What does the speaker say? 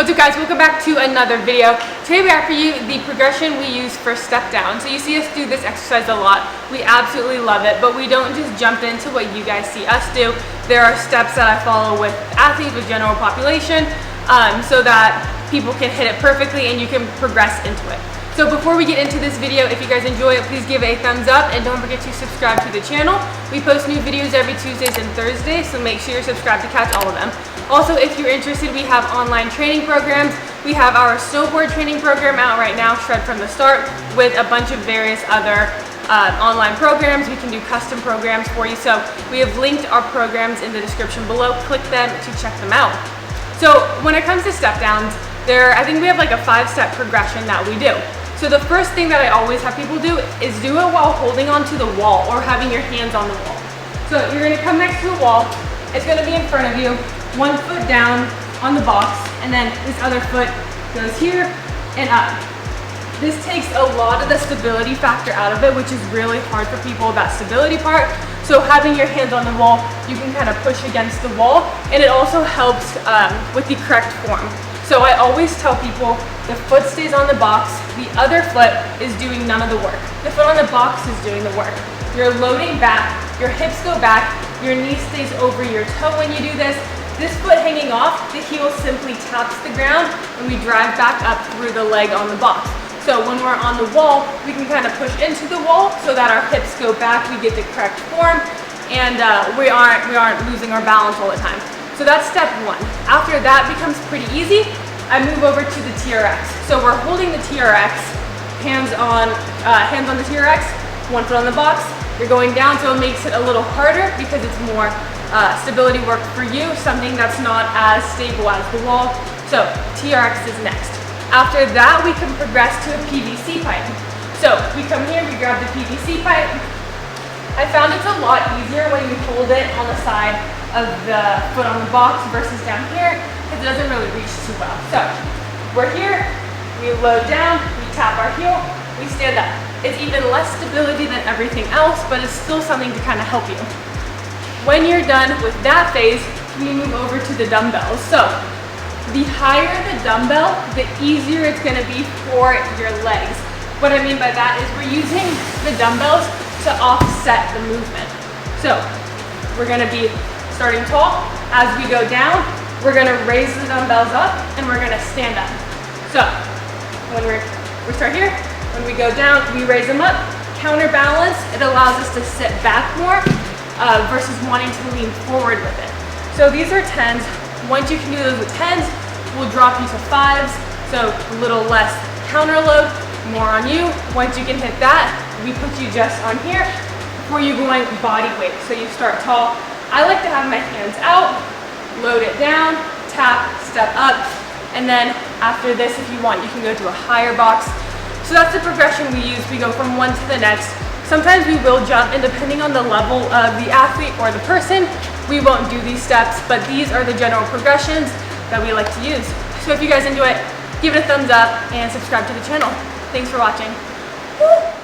What's up guys, welcome back to another video. Today we have for you the progression we use for step down. So you see us do this exercise a lot. We absolutely love it, but we don't just jump into what you guys see us do. There are steps that I follow with athletes, with general population, so that people can hit it perfectly and you can progress into it. So before we get into this video, if you guys enjoy it, please give it a thumbs up and don't forget to subscribe to the channel. We post new videos every Tuesdays and Thursdays, so make sure you're subscribed to catch all of them. Also, if you're interested, we have online training programs. We have our snowboard training program out right now, Shred from the Start, with a bunch of various other online programs. We can do custom programs for you. So we have linked our programs in the description below. Click them to check them out. So when it comes to step downs, I think we have like a 5-step progression that we do. So the first thing that I always have people do is do it while holding onto the wall or having your hands on the wall. So you're gonna come next to a wall. It's gonna be in front of you. One foot down on the box, and then this other foot goes here and up. This takes a lot of the stability factor out of it, which is really hard for people, that stability part. So having your hands on the wall, you can kind of push against the wall, and it also helps with the correct form. So I always tell people the foot stays on the box, the other foot is doing none of the work. The foot on the box is doing the work. You're loading back, your hips go back, your knee stays over your toe when you do this. This foot hanging off, the heel simply taps the ground and we drive back up through the leg on the box. So when we're on the wall, we can kind of push into the wall so that our hips go back, we get the correct form, and we aren't losing our balance all the time. So that's step one. After that becomes pretty easy, I move over to the TRX. So we're holding the TRX, hands on the TRX, one foot on the box. You're going down, so it makes it a little harder because it's more stability work for you, something that's not as stable as the wall. So TRX is next. After that, we can progress to a PVC pipe. So we come here, we grab the PVC pipe. I found it's a lot easier when you hold it on the side of the foot on the box versus down here, because it doesn't really reach too well. So we're here, we load down, we tap our heel, we stand up. It's even less stability than everything else, but it's still something to kind of help you. When you're done with that phase, we move over to the dumbbells. So the higher the dumbbell, the easier it's gonna be for your legs. What I mean by that is we're using the dumbbells to offset the movement. So we're gonna be starting tall. As we go down, we're gonna raise the dumbbells up and we're gonna stand up. So when we start here, when we go down, we raise them up, counterbalance. It allows us to sit back more versus wanting to lean forward with it. So these are 10s. Once you can do those with 10s, we'll drop you to 5s. So a little less counter load, more on you. Once you can hit that, we put you just on here before you going body weight. So you start tall. I like to have my hands out, load it down, tap, step up, and then after this, if you want, you can go to a higher box. So that's the progression we use. We go from one to the next. Sometimes we will jump, and depending on the level of the athlete or the person, we won't do these steps, but these are the general progressions that we like to use. So if you guys enjoy it, give it a thumbs up and subscribe to the channel. Thanks for watching. Woo!